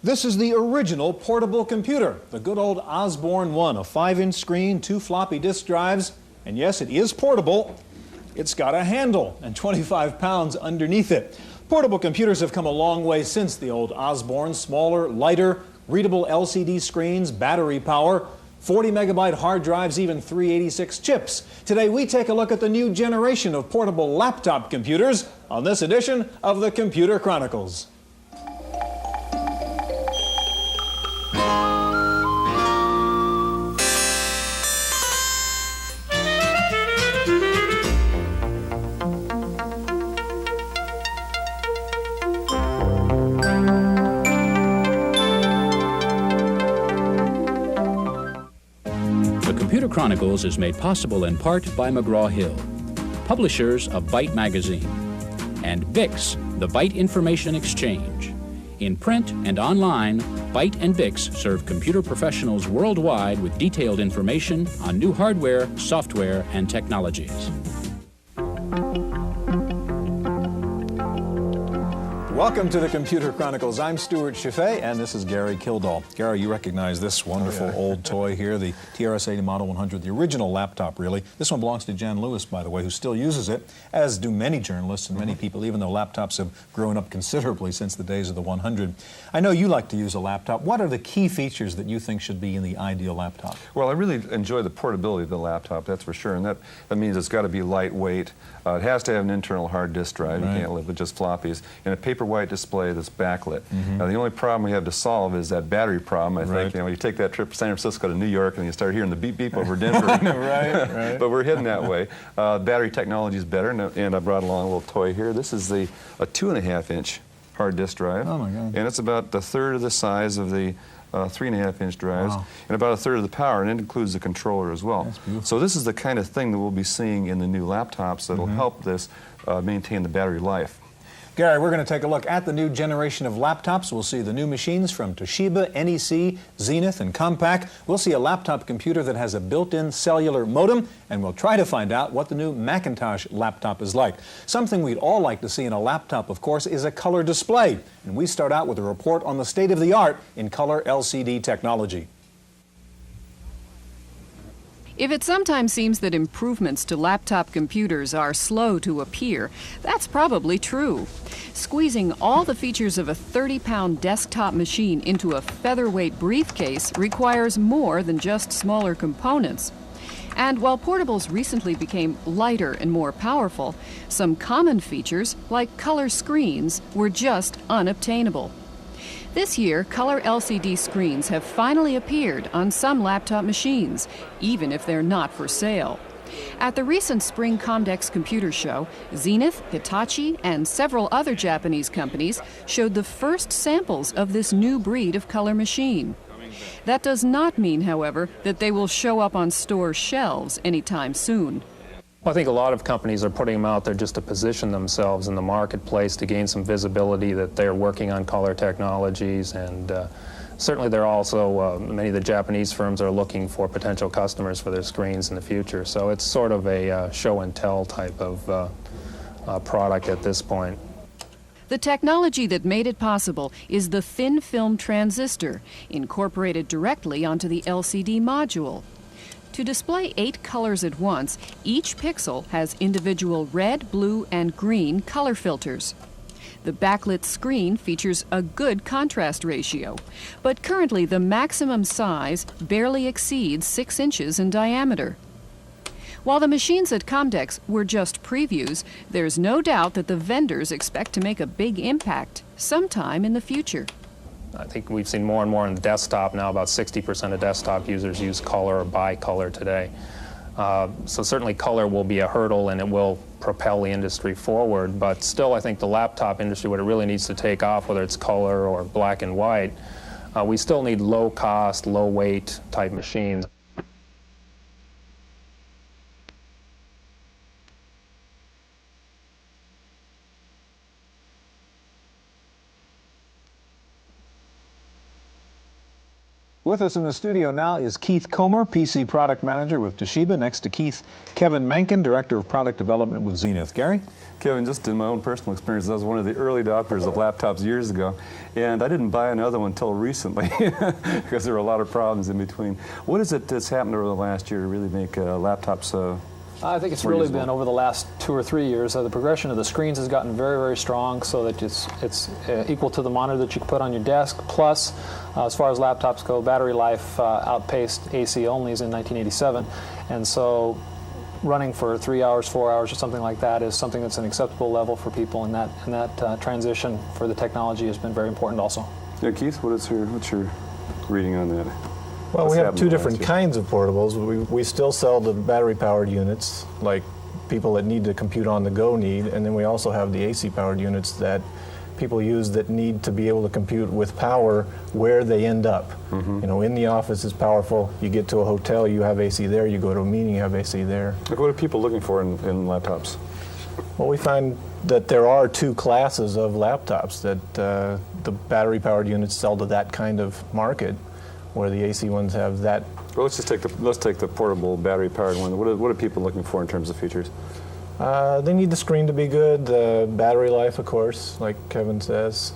This is the original portable computer, the good old Osborne 1, a 5-inch screen, 2 floppy disk drives, and yes, it is portable. It's got a handle and 25 pounds underneath it. Portable computers have come a long way since the old Osborne, smaller, lighter, readable LCD screens, battery power, 40 megabyte hard drives, even 386 chips. Today we take a look at the new generation of portable laptop computers on this edition of the Computer Chronicles. Computer Chronicles is made possible in part by McGraw-Hill, publishers of Byte magazine, and BIX, the Byte Information Exchange. In print and online, Byte and BIX serve computer professionals worldwide with detailed information on new hardware, software, and technologies. Welcome to the Computer Chronicles. I'm Stewart Cheifet, and this is Gary Kildall. Gary, you recognize this wonderful old toy here, the TRS-80 Model 100, the original laptop, really. This one belongs to Jan Lewis, by the way, who still uses it, as do many journalists and many people, even though laptops have grown up considerably since the days of the 100. I know you like to use a laptop. What are the key features that you think should be in the ideal laptop? Well, I really enjoy the portability of the laptop, that's for sure, and that means it's got to be lightweight. It has to have an internal hard disk drive. You can't live with just floppies. And a paper white display that's backlit. Now, the only problem we have to solve is that battery problem, I think. You know, you take that trip from San Francisco to New York and you start hearing the beep beep over Denver. Right. But we're heading that way. Battery technology is better, and I brought along a little toy here. This is a 2.5-inch hard disk drive. Oh, my God. And it's about a third of the size of the 3.5-inch drives, and about a third of the power, and it includes the controller as well. So this is the kind of thing that we'll be seeing in the new laptops that will help this maintain the battery life. Gary, we're going to take a look at the new generation of laptops. We'll see the new machines from Toshiba, NEC, Zenith, and Compaq. We'll see a laptop computer that has a built-in cellular modem, and we'll try to find out what the new Macintosh laptop is like. Something we'd all like to see in a laptop, of course, is a color display. And we start out with a report on the state-of-the-art in color LCD technology. If it sometimes seems that improvements to laptop computers are slow to appear, that's probably true. Squeezing all the features of a 30-pound desktop machine into a featherweight briefcase requires more than just smaller components. And while portables recently became lighter and more powerful, some common features, like color screens, were just unobtainable. This year, color LCD screens have finally appeared on some laptop machines, even if they're not for sale. At the recent Spring Comdex Computer Show, Zenith, Hitachi, and several other Japanese companies showed the first samples of this new breed of color machine. That does not mean, however, that they will show up on store shelves anytime soon. Well, I think a lot of companies are putting them out there just to position themselves in the marketplace to gain some visibility that they're working on color technologies, and certainly there are also many of the Japanese firms are looking for potential customers for their screens in the future. So it's sort of a show and tell type of product at this point. The technology that made it possible is the thin film transistor, incorporated directly onto the LCD module. To display 8 colors at once, each pixel has individual red, blue, and green color filters. The backlit screen features a good contrast ratio, but currently the maximum size barely exceeds 6 inches in diameter. While the machines at Comdex were just previews, there's no doubt that the vendors expect to make a big impact sometime in the future. I think we've seen more and more in the desktop now. About 60% of desktop users use color or bicolor today. So certainly color will be a hurdle and it will propel the industry forward, but still I think the laptop industry, what it really needs to take off, whether it's color or black and white, we still need low cost, low weight type machines. With us in the studio now is Keith Comer, PC Product Manager with Toshiba. Next to Keith, Kevin Menken, Director of Product Development with Zenith. Gary? Kevin, just in my own personal experience, I was one of the early adopters of laptops years ago, and I didn't buy another one until recently because there were a lot of problems in between. What is it that's happened over the last year to really make laptops I think it's more really usable? been over the last 2 or 3 years. The progression of the screens has gotten very, very strong, so that it's equal to the monitor that you can put on your desk. Plus, as far as laptops go, battery life outpaced AC onlys in 1987, and so running for 3 hours, 4 hours, or something like that is something that's an acceptable level for people, and that transition for the technology has been very important also. Yeah, Keith, what's your reading on that? Well, What's we have happened two the last different year? kinds of portables. We still sell the battery-powered units, like people that need to compute on the go need, and then we also have the AC-powered units that people use that need to be able to compute with power where they end up. Mm-hmm. You know, in the office is powerful. You get to a hotel, you have AC there. You go to a meeting, you have AC there. Like, what are people looking for in laptops? Well, we find that there are two classes of laptops, that the battery-powered units sell to that kind of market, where the AC ones have that. Well, let's take the portable battery-powered one. What are people looking for in terms of features? They need the screen to be good, the battery life, of course, like Kevin says.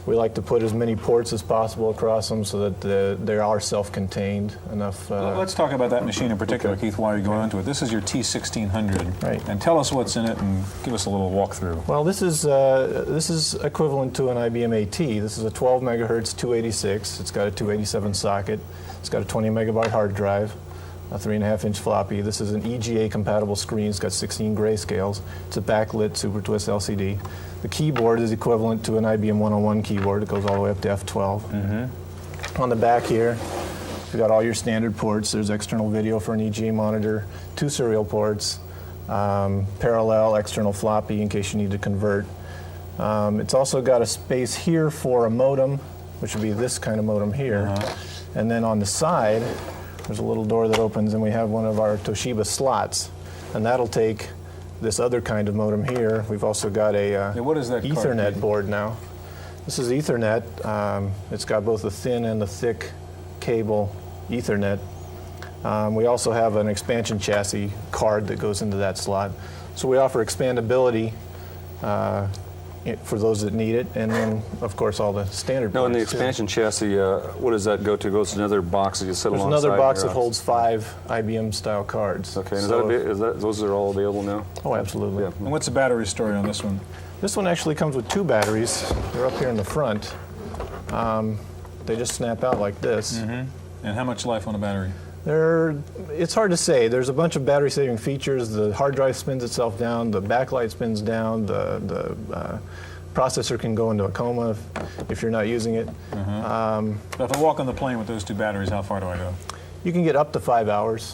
We like to put as many ports as possible across them so that they are self-contained enough. Let's talk about that machine in particular, Okay. Keith, while you go into it. This is your T1600. Right. And tell us what's in it and give us a little walkthrough. Well, this is equivalent to an IBM AT. This is a 12 megahertz 286. It's got a 287 socket. It's got a 20 megabyte hard drive, a 3.5-inch floppy. This is an EGA compatible screen. It's got 16 grayscales. It's a backlit Super Twist LCD. The keyboard is equivalent to an IBM 101 keyboard. It goes all the way up to F12. Mm-hmm. On the back here, you've got all your standard ports. There's external video for an EGA monitor, 2 serial ports, parallel external floppy in case you need to convert. It's also got a space here for a modem, which would be this kind of modem here. And then on the side, there's a little door that opens, and we have one of our Toshiba slots, and that'll take this other kind of modem here. We've also got a what is that card, Ethernet Keith? board now. This is Ethernet. It's got both the thin and the thick cable Ethernet. We also have an expansion chassis card that goes into that slot. So we offer expandability for those that need it, and then, of course, all the standard No, in the ports, too. expansion chassis, what does that go to? It goes to another box that you set There's alongside another box your that holds 5 IBM-style cards. Okay, and So those are all available now? oh, absolutely. Yeah. And what's the battery story on this one? This one actually comes with 2 batteries. They're up here in the front. They just snap out like this. And how much life on a battery? It's hard to say. There's a bunch of battery-saving features. The hard drive spins itself down. The backlight spins down. The processor can go into a coma if you're not using it. So if I walk on the plane with those 2 batteries, how far do I go? You can get up to 5 hours.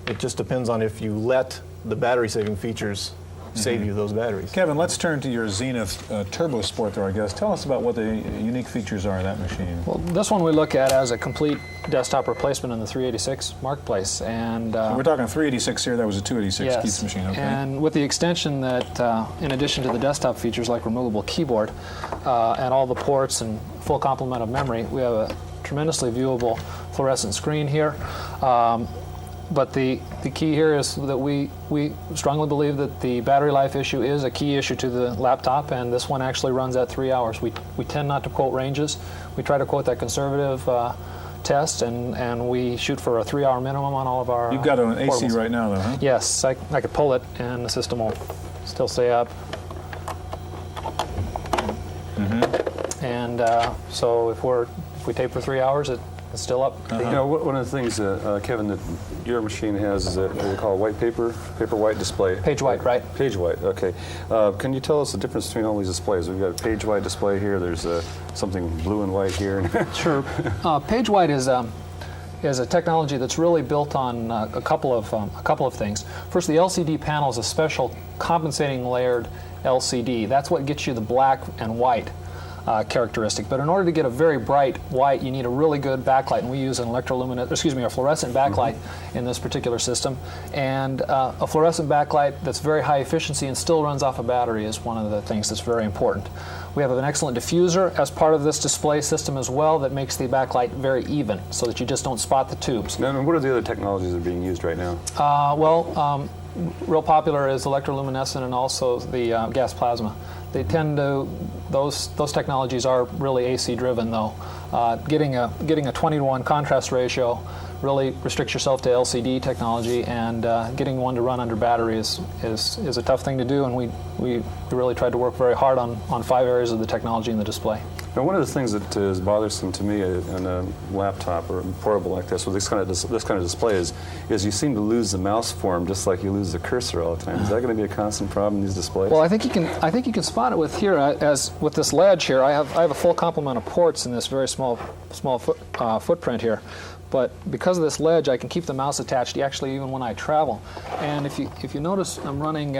It just depends on if you let the battery-saving features save you those batteries. Kevin, let's turn to your Zenith TurboSport there, I guess. Tell us about what the unique features are of that machine. Well, this one we look at as a complete desktop replacement in the 386 marketplace, and We're talking 386 here. That was a 286 yes, Keith's machine. Okay. and with the extension that, in addition to the desktop features like removable keyboard and all the ports and full complement of memory, we have a tremendously viewable fluorescent screen here. But the key here is that we strongly believe that the battery life issue is a key issue to the laptop, and this one actually runs at 3 hours. We tend not to quote ranges. We try to quote that conservative test, and we shoot for a 3-hour minimum on all of our You've got an AC portables. right now, though, huh? Yes, I could pull it, and the system will still stay up. And so if we tape for 3 hours, it's still up. You know, one of the things, Kevin, that your machine has is what we call white paper white display. Page white, right? Page white, okay. Can you tell us the difference between all these displays? We've got a page white display here, there's something blue and white here. Sure. Page white is a technology that's really built on a couple of things. First, the LCD panel is a special compensating layered LCD. That's what gets you the black and white. characteristic. But in order to get a very bright white, you need a really good backlight, and we use an a fluorescent backlight in this particular system. And a fluorescent backlight that's very high efficiency and still runs off a battery is one of the things that's very important. We have an excellent diffuser as part of this display system as well that makes the backlight very even so that you just don't spot the tubes. And what are the other technologies that are being used right now? Real popular is electroluminescent and also the gas plasma. They tend to, those technologies are really AC driven though. Getting a 20-to-1 contrast ratio really restricts yourself to LCD technology, and getting one to run under battery is a tough thing to do, and we really tried to work very hard on 5 areas of the technology in the display. Now, one of the things that is bothersome to me on a laptop or portable like this, with this kind of display, is you seem to lose the mouse form just like you lose the cursor all the time. Is that going to be a constant problem in these displays? Well, I think you can spot it with here, as with this ledge here. I have a full complement of ports in this very small footprint here. But because of this ledge, I can keep the mouse attached actually even when I travel. And if you notice, I'm running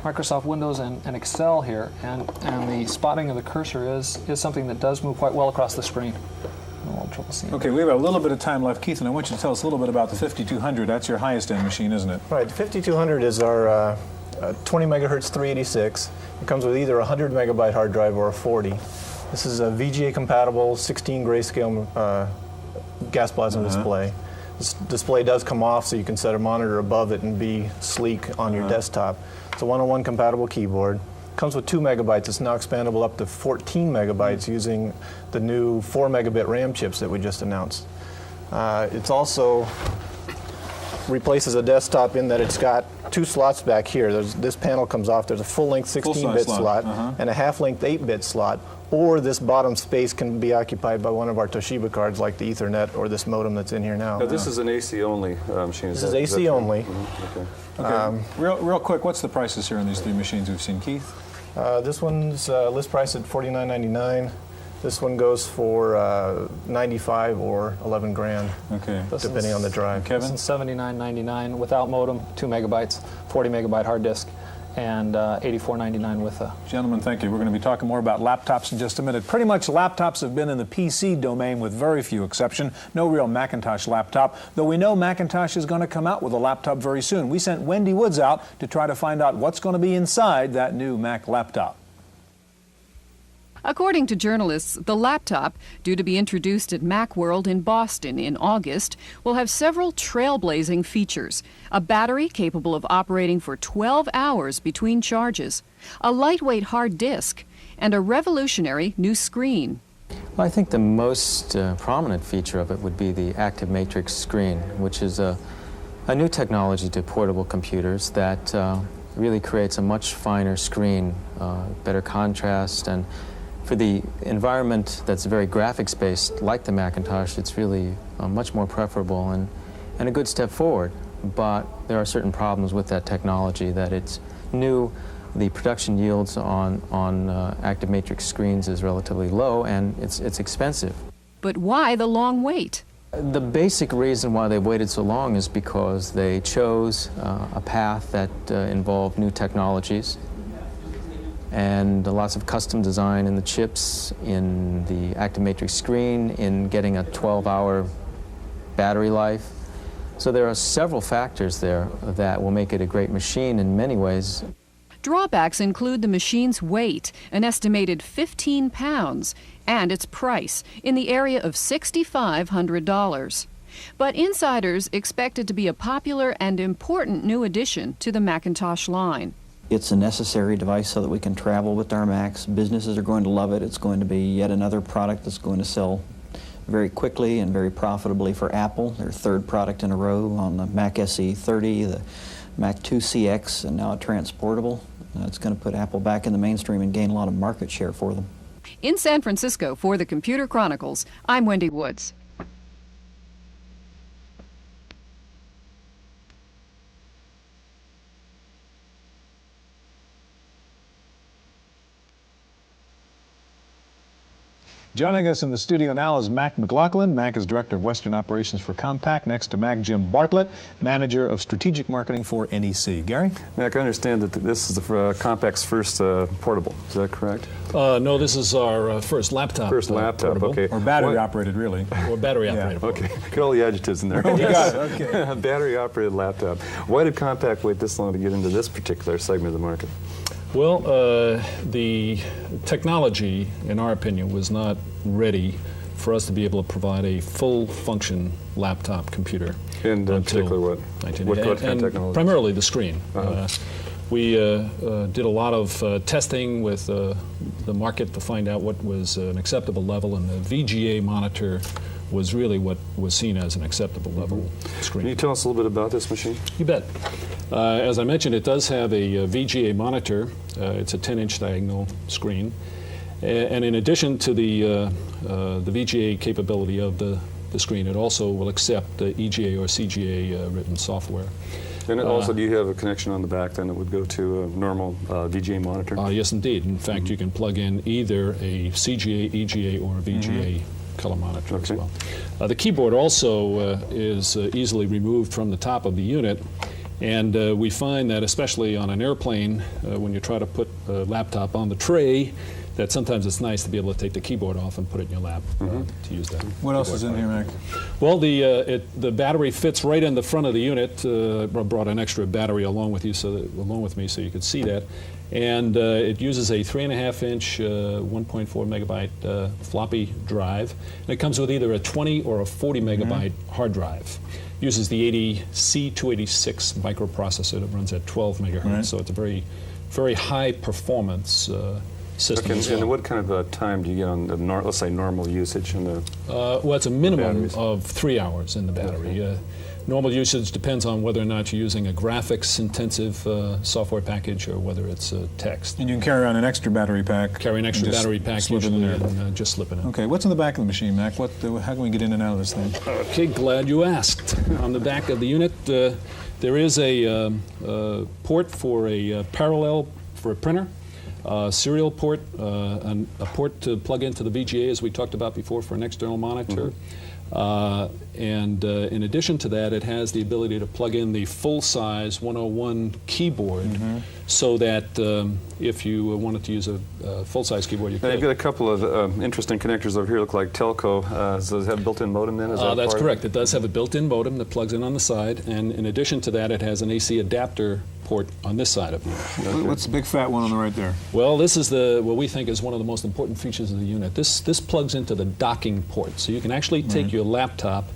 Microsoft Windows and Excel here, and the spotting of the cursor is something that does move quite well across the screen. A little trouble seeing. Okay, we have a little bit of time left, Keith, and I want you to tell us a little bit about the 5200. That's your highest end machine, isn't it? Right, the 5200 is our 20 megahertz 386. It comes with either a 100 megabyte hard drive or a 40. This is a VGA compatible 16 grayscale gas plasma display. This display does come off, so you can set a monitor above it and be sleek on your desktop. It's a 101 compatible keyboard. Comes with 2 megabytes. It's now expandable up to 14 megabytes using the new 4 megabit RAM chips that we just announced. It's also replaces a desktop in that it's got 2 slots back here. This panel comes off. There's a full-length 16-bit slot and a half-length 8-bit slot. Or this bottom space can be occupied by one of our Toshiba cards like the Ethernet or this modem that's in here now. Now this is an AC only machine. This is AC only. Okay. Real quick, what's the prices here on these 3 machines we've seen, Keith? This one's list price at $49.99. This one goes for 95 or 11 grand, depending on the drive. Kevin? This is $79.99 without modem, 2 megabytes, 40 megabyte hard disk, and $84.99 with a... Gentlemen, thank you. We're going to be talking more about laptops in just a minute. Pretty much laptops have been in the PC domain with very few exception. No real Macintosh laptop, though we know Macintosh is going to come out with a laptop very soon. We sent Wendy Woods out to try to find out what's going to be inside that new Mac laptop. According to journalists, the laptop, due to be introduced at Macworld in Boston in August, will have several trailblazing features. A battery capable of operating for 12 hours between charges, a lightweight hard disk, and a revolutionary new screen. Well, I think the most prominent feature of it would be the active matrix screen, which is a new technology to portable computers that really creates a much finer screen, better contrast, and for the environment that's very graphics-based, like the Macintosh, it's really much more preferable and a good step forward. But there are certain problems with that technology, that it's new, the production yields on active matrix screens is relatively low, and it's expensive. But why the long wait? The basic reason why they waited so long is because they chose a path that involved new technologies, and lots of custom design in the chips, in the active matrix screen, in getting a 12-hour battery life. So there are several factors there that will make it a great machine in many ways. Drawbacks include the machine's weight, an estimated 15 pounds, and its price, in the area of $6,500. But insiders expect it to be a popular and important new addition to the Macintosh line. It's a necessary device so that we can travel with our Macs. Businesses are going to love it. It's going to be yet another product that's going to sell very quickly and very profitably for Apple. Their 3rd product in a row on the Mac SE30, the Mac 2 CX, and now a transportable. It's going to put Apple back in the mainstream and gain a lot of market share for them. In San Francisco for the Computer Chronicles, I'm Wendy Woods. Joining us in the studio now is Mac McLaughlin. Mac is Director of Western Operations for Compaq. Next to Mac, Jim Bartlett, Manager of Strategic Marketing for NEC. Gary? Mac, I understand that this is Compaq's first portable. Is that correct? No, this is our first laptop. First laptop, portable. okay. Or battery operated, really. Or battery operated. Okay, get all the adjectives in there. You got it, okay. A battery-operated laptop. Why did Compaq wait this long to get into this particular segment of the market? Well, the technology, in our opinion, was not ready for us to be able to provide a full-function laptop computer. And in particular, what? What kind of technology? Primarily the screen. We did a lot of testing with the market to find out what was an acceptable level, and the VGA monitor was really what was seen as an acceptable level screen. Can you tell us a little bit about this machine? You bet. As I mentioned, it does have a VGA monitor. It's a 10-inch diagonal screen. And in addition to the VGA capability of the screen, it also will accept EGA or CGA written software. And also, do you have a connection on the back then that would go to a normal VGA monitor? Yes, indeed. In fact, you can plug in either a CGA, EGA, or a VGA color monitor as well. The keyboard also is easily removed from the top of the unit, and we find that especially on an airplane, when you try to put a laptop on the tray, that sometimes it's nice to be able to take the keyboard off and put it in your lap to use that. What else is in here, Mac? Well, the battery fits right in the front of the unit. Brought an extra battery along with me so you could see that. And it uses a 3.5-inch 1.4 megabyte floppy drive. And it comes with either a 20 or a 40 megabyte hard drive. Uses the C286 microprocessor that runs at 12 megahertz. So it's a very, very high performance system. Okay, as well. and what kind of time do you get on the let's say normal usage? Well, it's a minimum of 3 hours in the battery. Normal usage depends on whether or not you're using a graphics-intensive software package or whether it's text. And you can carry around an extra battery pack. Carry an extra battery pack slip it in usually there. and just slip it in. Okay, what's in the back of the machine, Mac? How can we get in and out of this thing? Okay, glad you asked. On the back of the unit, there is a port for a parallel for a printer. Serial port, a port to plug into the VGA, as we talked about before, for an external monitor. And in addition to that, it has the ability to plug in the full-size 101 keyboard so that if you wanted to use a full-size keyboard, you could. You've got a couple of interesting connectors over here, look like telco. Does it have a built-in modem then? That's correct. It does have a built-in modem that plugs in on the side, and in addition to that, it has an AC adapter port on this side of it. What's the big fat one on the right there? Well, this is what we think is one of the most important features of the unit. This plugs into the docking port, so you can actually take your laptop,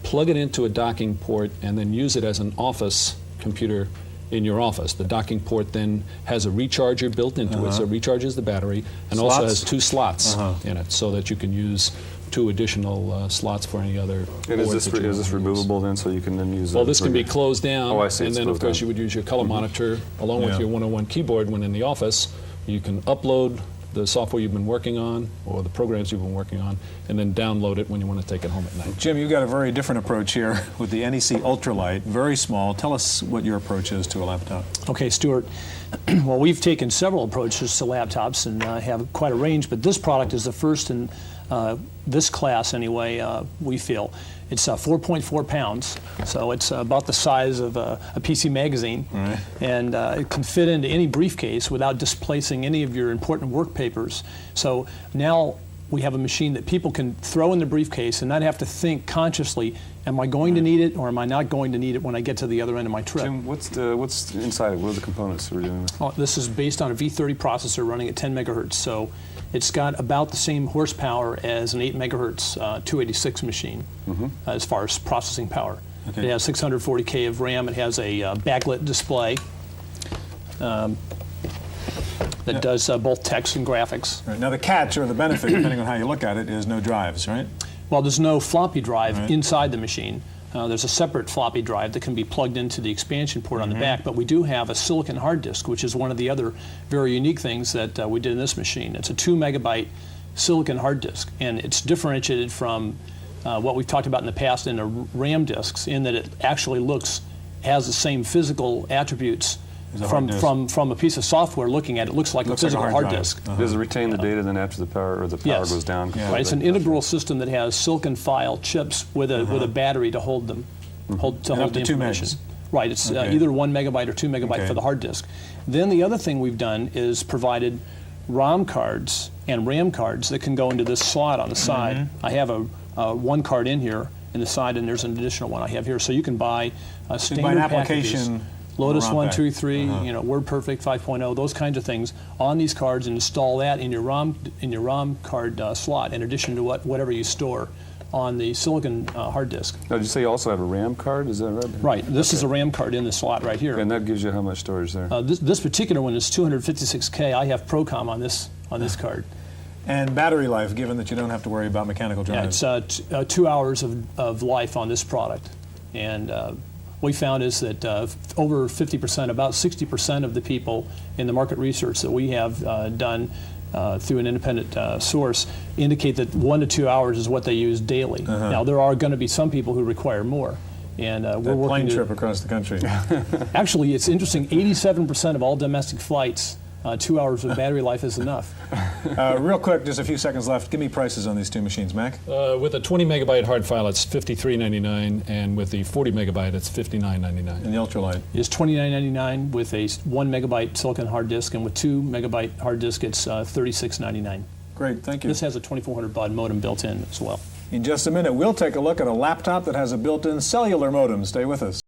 plug it into a docking port, and then use it as an office computer in your office. The docking port then has a recharger built into it, so it recharges the battery, and also has 2 slots in it, so that you can use 2 additional slots for any other. And is this removable then, so you can then use? Well, this can be closed down, I see. and then of course you would use your color monitor along with your 101 keyboard when in the office. You can upload the software you've been working on or the programs you've been working on, and then download it when you want to take it home at night. Jim, you've got a very different approach here with the NEC Ultralite, very small. Tell us what your approach is to a laptop. Okay, Stewart. Well, we've taken several approaches to laptops and have quite a range, but this product is the first in this class anyway, we feel. It's 4.4 pounds, so it's about the size of a PC magazine, and it can fit into any briefcase without displacing any of your important work papers. So now we have a machine that people can throw in the briefcase and not have to think consciously, am I going to need it or am I not going to need it when I get to the other end of my trip? Jim, what's inside it? What are the components we're dealing with? This is based on a V30 processor running at 10 megahertz, so it's got about the same horsepower as an 8 megahertz 286 machine as far as processing power. It has 640K of RAM. It has a backlit display that does both text and graphics. Right. Now the catch or the benefit, depending on how you look at it, is no drives, right? Well, there's no floppy drive inside the machine. There's a separate floppy drive that can be plugged into the expansion port on the back, but we do have a silicon hard disk, which is one of the other very unique things that we did in this machine. It's a 2 megabyte silicon hard disk, and it's differentiated from what we've talked about in the past in the RAM disks in that it actually has the same physical attributes from a piece of software looking at it, looks like a physical hard disk. Does it retain the data then after the power Yes. goes down? Right, it's an integral system that has silicon file chips with a battery to hold them, hold the up to 2 information. megs. Right, it's either 1 megabyte or 2 megabyte for the hard disk. Then the other thing we've done is provided ROM cards and RAM cards that can go into this slot on the side. I have a one card in here in the side, and there's an additional one I have here. So you can buy standard packages. application. Lotus ROM 1, pack. 2, 3, WordPerfect 5.0, those kinds of things on these cards, and install that in your ROM card slot in addition to whatever you store on the silicon hard disk. Now, did you say you also have a RAM card? Is that right? Right. This is a RAM card in the slot right here. And that gives you how much storage there? This particular one is 256K. I have Procom on this card. And battery life, given that you don't have to worry about mechanical Yeah, drives. it's 2 hours of life on this product. And what we found is that over 50%, about 60% of the people in the market research that we have done through an independent source indicate that 1 to 2 hours is what they use daily. Now, there are going to be some people who require more. And we're working plane trip across the country. Actually, it's interesting, 87% of all domestic flights, 2 hours of battery life is enough. Real quick, just a few seconds left. Give me prices on these two machines, Mac. With a 20 megabyte hard file, it's $53.99, and with the 40 megabyte, it's $59.99. And the Ultralite? It's $29.99 with a 1 megabyte silicon hard disk, and with 2 megabyte hard disk, it's $36.99. Great, thank you. This has a 2400 baud modem built in as well. In just a minute, we'll take a look at a laptop that has a built-in cellular modem. Stay with us.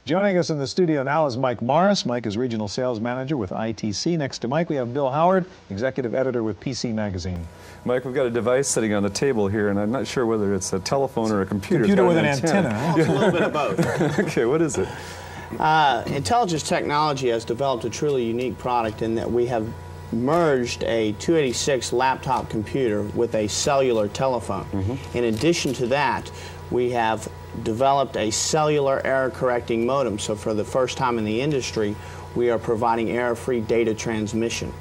Joining us in the studio now is Mike Morris. Mike is Regional Sales Manager with ITC. Next to Mike, we have Bill Howard, Executive Editor with PC Magazine. Mike, we've got a device sitting on the table here, and I'm not sure whether it's a telephone or a computer. Computer It's with got an antenna. Well, it's a little bit of both. Okay, what is it? Intelligence Technology has developed a truly unique product in that we have merged a 286 laptop computer with a cellular telephone. In addition to that, we have developed a cellular error-correcting modem. So for the first time in the industry, we are providing error-free data transmission.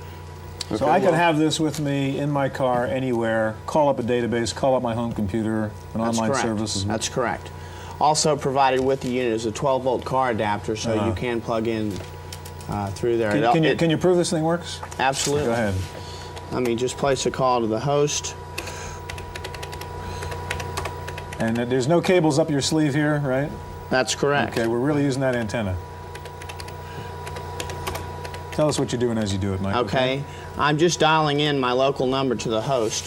So I could have this with me in my car anywhere, call up a database, call up my home computer, an online correct. service. That's correct. Also provided with the unit is a 12-volt car adapter, so you can plug in through there. Can you prove this thing works? Absolutely. Go ahead. Let me just place a call to the host. And there's no cables up your sleeve here, right? That's correct. Okay, we're really using that antenna. Tell us what you're doing as you do it, Mike. Okay. I'm just dialing in my local number to the host.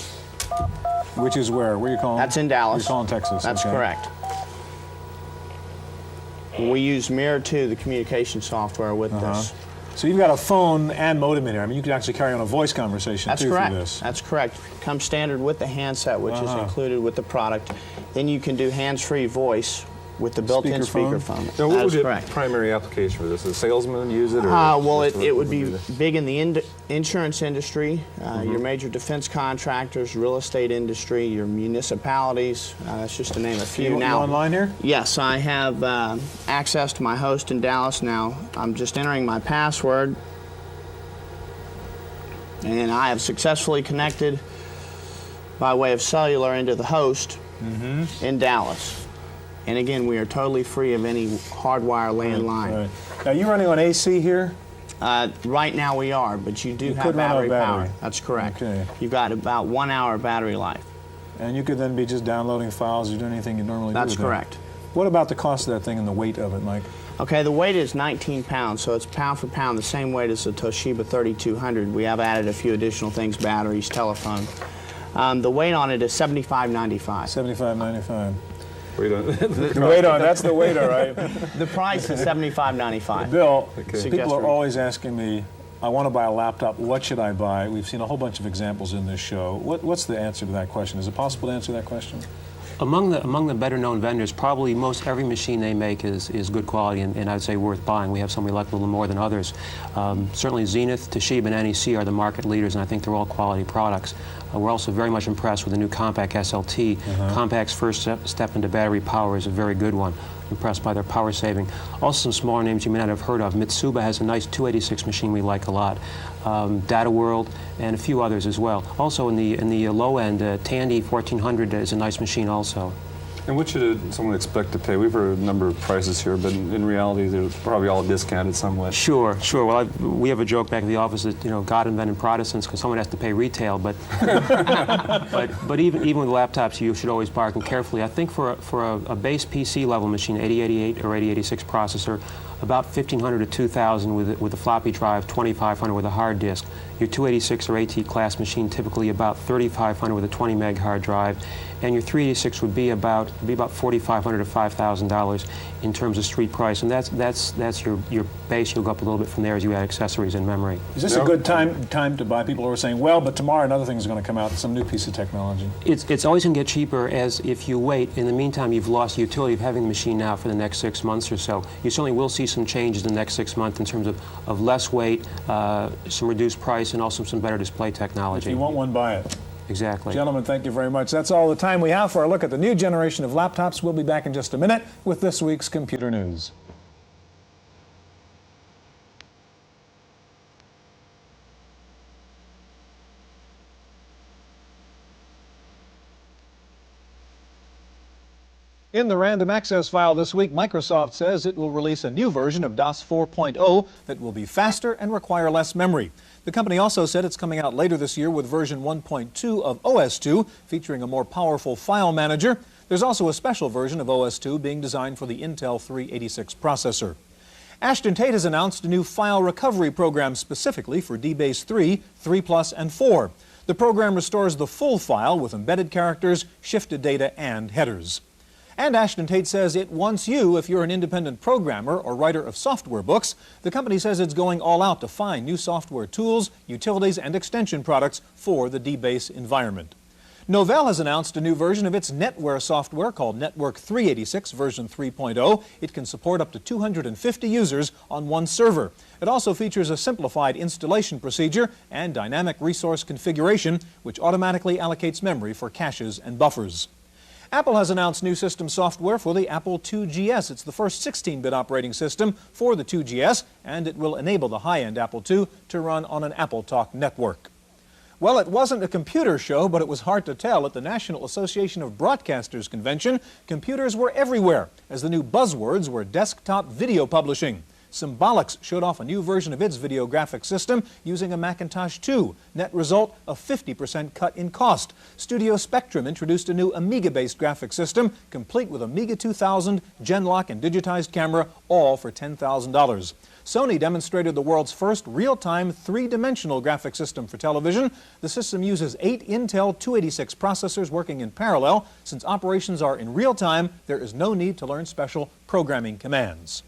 Which is where? Where are you calling? That's in Dallas. You're calling Texas. That's okay. correct. We use Mirror 2, the communication software, with this. So you've got a phone and modem in here. I mean, you can actually carry on a voice conversation That's too correct. through this. That's correct. Comes standard with the handset, which is included with the product. Then you can do hands-free voice with the built-in speakerphone. Now, what That would is be the correct. primary application for this? Does a salesman use it? Or Well, what it would be do? big in the insurance industry, your major defense contractors, real estate industry, your municipalities. That's just to name a few. You Now, online here? yes, I have access to my host in Dallas now. I'm just entering my password, and I have successfully connected by way of cellular into the host in Dallas. And again, we are totally free of any hardwire landline. Right. Now, you running on AC here? Right now we are, but you do have could run on battery battery. power. That's correct. Okay. You've got about 1 hour battery life. And you could then be just downloading files or doing anything you normally do. That's with it. correct. What about the cost of that thing and the weight of it, Mike? Okay, the weight is 19 pounds, so it's pound for pound the same weight as the Toshiba 3200. We have added a few additional things, batteries, telephone. The weight on it is $75.95. $75.95. Wait on. The weight on, that's the weight, all right. The price is $75.95. Bill, Suggest people are we- always asking me, I want to buy a laptop, what should I buy? We've seen a whole bunch of examples in this show. What's the answer to that question? Is it possible to answer that question? Among the better known vendors, probably most every machine they make is good quality and I'd say worth buying. We have some we like a little more than others. Certainly Zenith, Toshiba, and NEC are the market leaders, and I think they're all quality products. We're also very much impressed with the new Compaq SLT. Compaq's first step into battery power is a very good one. impressed by their power saving. Also some smaller names you may not have heard of. Mitsuba has a nice 286 machine we like a lot. Data World and a few others as well. Also in the low end, Tandy 1400 is a nice machine also. And what should someone expect to pay? We've heard a number of prices here, but in reality, they're probably all discounted somewhat. Sure, sure. Well, we have a joke back at the office that, you know, God invented Protestants because someone has to pay retail, but but even with laptops, you should always bargain carefully. I think for a base PC level machine, 8088 or 8086 processor, about $1,500 to $2,000 with a floppy drive, $2,500 with a hard disk. Your 286 or AT class machine typically about $3,500 with a 20 meg hard drive, and your 386 would be about $4,500 to $5,000 in terms of street price, and that's your base. You'll go up a little bit from there as you add accessories and memory. Is this a good time to buy? People who are saying, well, but tomorrow another thing is going to come out, some new piece of technology. It's always going to get cheaper as if you wait. In the meantime, you've lost the utility of having the machine now for the next 6 months or so. You certainly will see some changes in the next 6 months in terms of less weight, some reduced price, and also some better display technology. If you want one, buy it. Exactly. Gentlemen, thank you very much. That's all the time we have for our look at the new generation of laptops. We'll be back in just a minute with this week's computer news. In the random access file this week, Microsoft says it will release a new version of DOS 4.0 that will be faster and require less memory. The company also said it's coming out later this year with version 1.2 of OS2, featuring a more powerful file manager. There's also a special version of OS2 being designed for the Intel 386 processor. Ashton Tate has announced a new file recovery program specifically for DBase 3, 3+, and 4. The program restores the full file with embedded characters, shifted data, and headers. And Ashton Tate says it wants you if you're an independent programmer or writer of software books. The company says it's going all out to find new software tools, utilities, and extension products for the DBase environment. Novell has announced a new version of its NetWare software called Network 386 version 3.0. It can support up to 250 users on one server. It also features a simplified installation procedure and dynamic resource configuration, which automatically allocates memory for caches and buffers. Apple has announced new system software for the Apple IIgs. It's the first 16-bit operating system for the IIgs, and it will enable the high-end Apple II to run on an AppleTalk network. Well, it wasn't a computer show, but it was hard to tell. At the National Association of Broadcasters convention, computers were everywhere, as the new buzzwords were desktop video publishing. Symbolics showed off a new version of its video graphics system using a Macintosh 2. Net result, a 50% cut in cost. Studio Spectrum introduced a new Amiga-based graphics system, complete with Amiga 2000, Genlock, and digitized camera, all for $10,000. Sony demonstrated the world's first real-time three-dimensional graphics system for television. The system uses 8 Intel 286 processors working in parallel. Since operations are in real time, there is no need to learn special programming commands.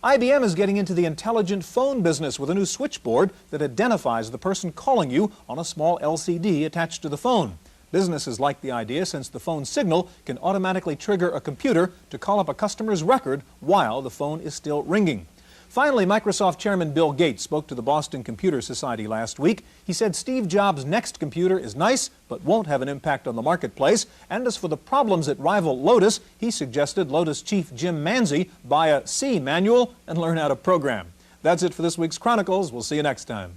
IBM is getting into the intelligent phone business with a new switchboard that identifies the person calling you on a small LCD attached to the phone. Businesses like the idea since the phone signal can automatically trigger a computer to call up a customer's record while the phone is still ringing. Finally, Microsoft Chairman Bill Gates spoke to the Boston Computer Society last week. He said Steve Jobs' next computer is nice, but won't have an impact on the marketplace. And as for the problems that rival Lotus, he suggested Lotus chief Jim Manzi buy a C manual and learn how to program. That's it for this week's Chronicles. We'll see you next time.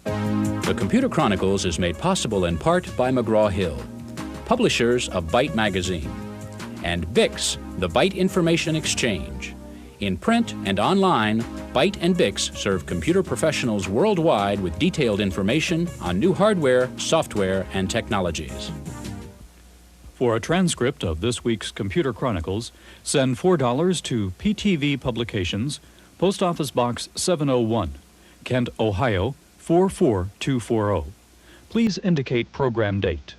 The Computer Chronicles is made possible in part by McGraw-Hill, publishers of Byte Magazine, and BIX, the Byte Information Exchange. In print and online, Byte and BIX serve computer professionals worldwide with detailed information on new hardware, software, and technologies. For a transcript of this week's Computer Chronicles, send $4 to PTV Publications, Post Office Box 701, Kent, Ohio 44240. Please indicate program date.